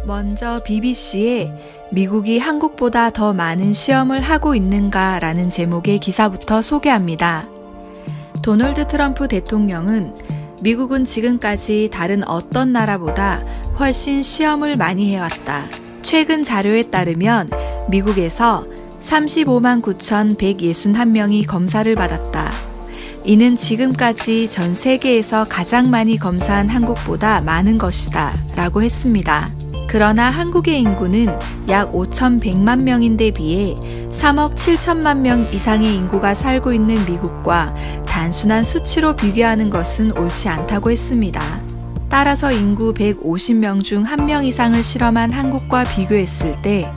먼저 BBC에 미국이 한국보다 더 많은 시험을 하고 있는가 라는 제목의 기사부터 소개합니다. 도널드 트럼프 대통령은 미국은 지금까지 다른 어떤 나라보다 훨씬 시험을 많이 해왔다. 최근 자료에 따르면 미국에서 35만 9,161명이 검사를 받았다. 이는 지금까지 전 세계에서 가장 많이 검사한 한국보다 많은 것이다 라고 했습니다. 그러나 한국의 인구는 약 5,100만 명인데 비해 3억 7천만 명 이상의 인구가 살고 있는 미국과 단순한 수치로 비교하는 것은 옳지 않다고 했습니다. 따라서 인구 150명 중 1명 이상을 실험한 한국과 비교했을 때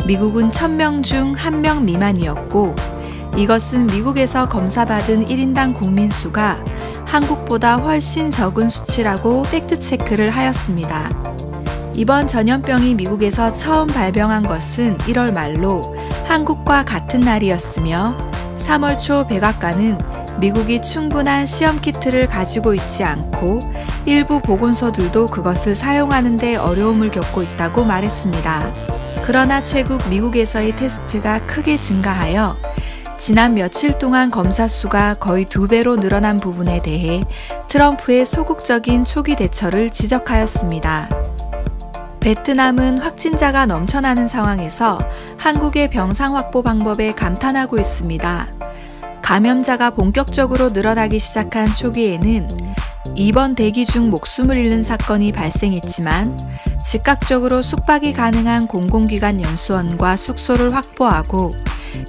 미국은 1000명 중 1명 미만이었고 이것은 미국에서 검사받은 1인당 국민 수가 한국보다 훨씬 적은 수치라고 팩트체크를 하였습니다. 이번 전염병이 미국에서 처음 발병한 것은 1월 말로 한국과 같은 날이었으며 3월 초 백악관은 미국이 충분한 시험키트를 가지고 있지 않고 일부 보건소들도 그것을 사용하는 데 어려움을 겪고 있다고 말했습니다. 그러나 최근 미국에서의 테스트가 크게 증가하여 지난 며칠 동안 검사 수가 거의 2배로 늘어난 부분에 대해 트럼프의 소극적인 초기 대처를 지적하였습니다. 베트남은 확진자가 넘쳐나는 상황에서 한국의 병상 확보 방법에 감탄하고 있습니다. 감염자가 본격적으로 늘어나기 시작한 초기에는 입원 대기 중 목숨을 잃는 사건이 발생했지만 즉각적으로 숙박이 가능한 공공기관 연수원과 숙소를 확보하고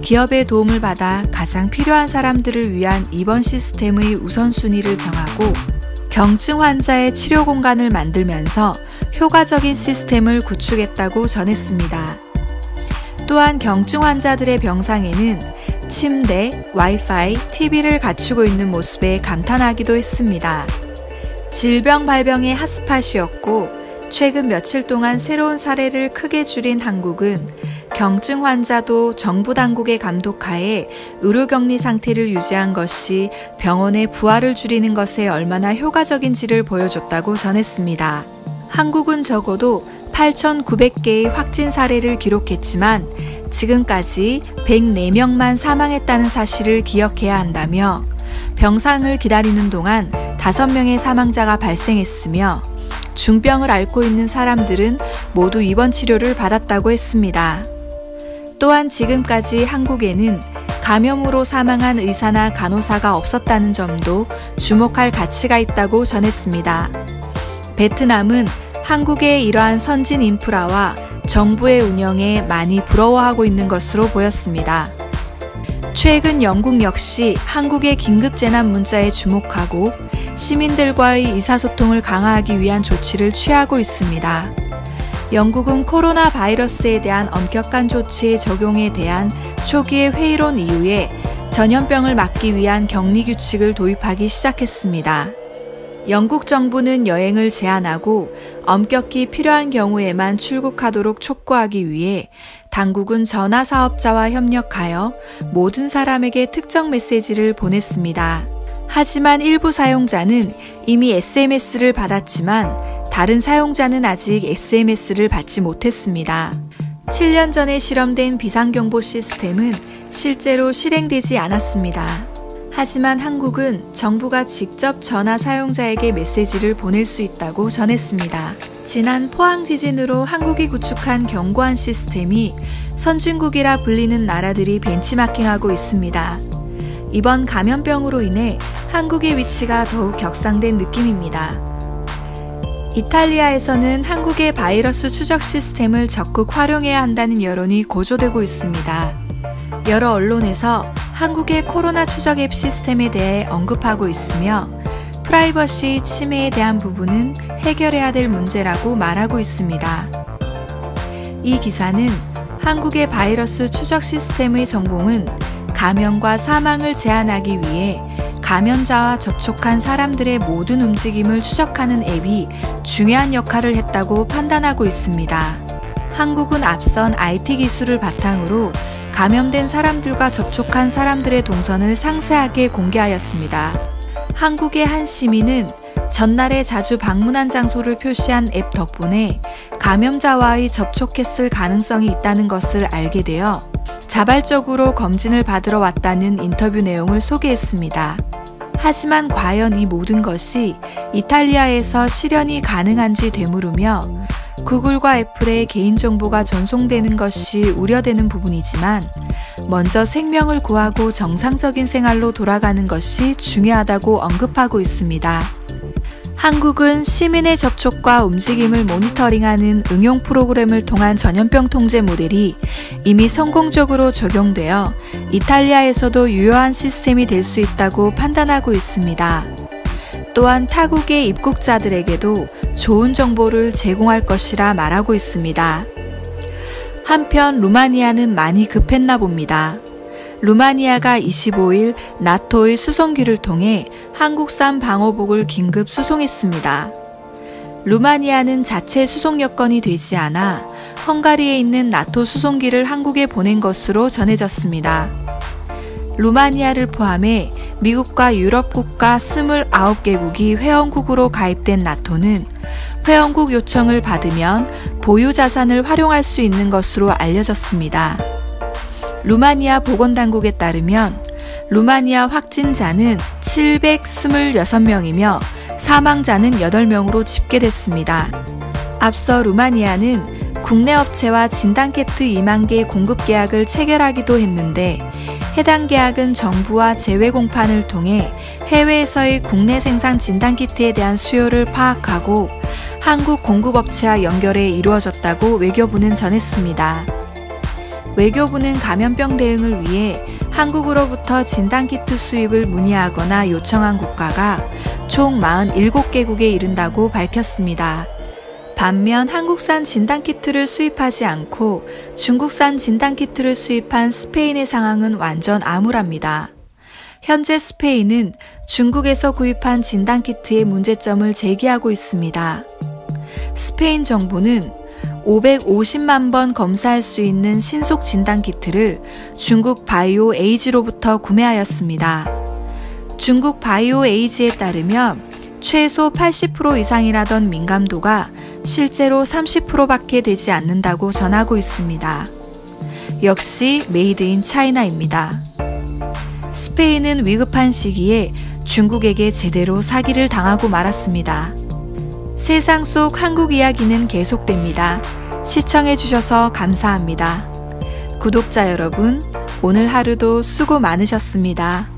기업의 도움을 받아 가장 필요한 사람들을 위한 입원 시스템의 우선순위를 정하고 경증 환자의 치료 공간을 만들면서 효과적인 시스템을 구축했다고 전했습니다. 또한 경증 환자들의 병상에는 침대, 와이파이, TV를 갖추고 있는 모습에 감탄하기도 했습니다. 질병 발병의 핫스팟이었고 최근 며칠 동안 새로운 사례를 크게 줄인 한국은 경증 환자도 정부 당국의 감독하에 의료격리 상태를 유지한 것이 병원의 부하를 줄이는 것에 얼마나 효과적인지를 보여줬다고 전했습니다. 한국은 적어도 8,900개의 확진 사례를 기록했지만 지금까지 104명만 사망했다는 사실을 기억해야 한다며 병상을 기다리는 동안 5명의 사망자가 발생했으며 중병을 앓고 있는 사람들은 모두 입원 치료를 받았다고 했습니다. 또한 지금까지 한국에는 감염으로 사망한 의사나 간호사가 없었다는 점도 주목할 가치가 있다고 전했습니다. 베트남은 한국의 이러한 선진 인프라와 정부의 운영에 많이 부러워하고 있는 것으로 보였습니다. 최근 영국 역시 한국의 긴급재난 문자에 주목하고 시민들과의 의사소통을 강화하기 위한 조치를 취하고 있습니다. 영국은 코로나 바이러스에 대한 엄격한 조치의 적용에 대한 초기의 회의론 이후에 전염병을 막기 위한 격리 규칙을 도입하기 시작했습니다. 영국 정부는 여행을 제한하고 엄격히 필요한 경우에만 출국하도록 촉구하기 위해 당국은 전화 사업자와 협력하여 모든 사람에게 특정 메시지를 보냈습니다. 하지만 일부 사용자는 이미 SMS를 받았지만 다른 사용자는 아직 SMS를 받지 못했습니다. 7년 전에 실험된 비상경보 시스템은 실제로 실행되지 않았습니다. 하지만 한국은 정부가 직접 전화 사용자에게 메시지를 보낼 수 있다고 전했습니다. 지난 포항 지진으로 한국이 구축한 견고한 시스템이 선진국이라 불리는 나라들이 벤치마킹하고 있습니다. 이번 감염병으로 인해 한국의 위치가 더욱 격상된 느낌입니다. 이탈리아에서는 한국의 바이러스 추적 시스템을 적극 활용해야 한다는 여론이 고조되고 있습니다. 여러 언론에서 한국의 코로나 추적 앱 시스템에 대해 언급하고 있으며 프라이버시 침해에 대한 부분은 해결해야 될 문제라고 말하고 있습니다. 이 기사는 한국의 바이러스 추적 시스템의 성공은 감염과 사망을 제한하기 위해 감염자와 접촉한 사람들의 모든 움직임을 추적하는 앱이 중요한 역할을 했다고 판단하고 있습니다. 한국은 앞선 IT 기술을 바탕으로 감염된 사람들과 접촉한 사람들의 동선을 상세하게 공개하였습니다. 한국의 한 시민은 전날에 자주 방문한 장소를 표시한 앱 덕분에 감염자와의 접촉했을 가능성이 있다는 것을 알게 되어 자발적으로 검진을 받으러 왔다는 인터뷰 내용을 소개했습니다. 하지만 과연 이 모든 것이 이탈리아에서 실현이 가능한지 되물으며 구글과 애플의 개인정보가 전송되는 것이 우려되는 부분이지만 먼저 생명을 구하고 정상적인 생활로 돌아가는 것이 중요하다고 언급하고 있습니다. 한국은 시민의 접촉과 움직임을 모니터링하는 응용 프로그램을 통한 전염병 통제 모델이 이미 성공적으로 적용되어 이탈리아에서도 유효한 시스템이 될 수 있다고 판단하고 있습니다. 또한 타국의 입국자들에게도 좋은 정보를 제공할 것이라 말하고 있습니다. 한편 루마니아는 많이 급했나 봅니다. 루마니아가 25일 나토의 수송기를 통해 한국산 방호복을 긴급 수송했습니다. 루마니아는 자체 수송 여건이 되지 않아 헝가리에 있는 나토 수송기를 한국에 보낸 것으로 전해졌습니다. 루마니아를 포함해 미국과 유럽 국가 29개국이 회원국으로 가입된 나토는 회원국 요청을 받으면 보유 자산을 활용할 수 있는 것으로 알려졌습니다. 루마니아 보건당국에 따르면 루마니아 확진자는 726명이며 사망자는 8명으로 집계됐습니다. 앞서 루마니아는 국내 업체와 진단키트 2만 개 공급 계약을 체결하기도 했는데 해당 계약은 정부와 제외 공판을 통해 해외에서의 국내 생산 진단키트에 대한 수요를 파악하고 한국 공급업체와 연결해 이루어졌다고 외교부는 전했습니다. 외교부는 감염병 대응을 위해 한국으로부터 진단키트 수입을 문의하거나 요청한 국가가 총 47개국에 이른다고 밝혔습니다. 반면 한국산 진단키트를 수입하지 않고 중국산 진단키트를 수입한 스페인의 상황은 완전 암울합니다. 현재 스페인은 중국에서 구입한 진단키트의 문제점을 제기하고 있습니다. 스페인 정부는 550만 번 검사할 수 있는 신속 진단키트를 중국 바이오 에이지로부터 구매하였습니다. 중국 바이오 에이지에 따르면 최소 80% 이상이라던 민감도가 실제로 30%밖에 되지 않는다고 전하고 있습니다. 역시 메이드 인 차이나입니다. 스페인은 위급한 시기에 중국에게 제대로 사기를 당하고 말았습니다. 세상 속 한국 이야기는 계속됩니다. 시청해주셔서 감사합니다. 구독자 여러분, 오늘 하루도 수고 많으셨습니다.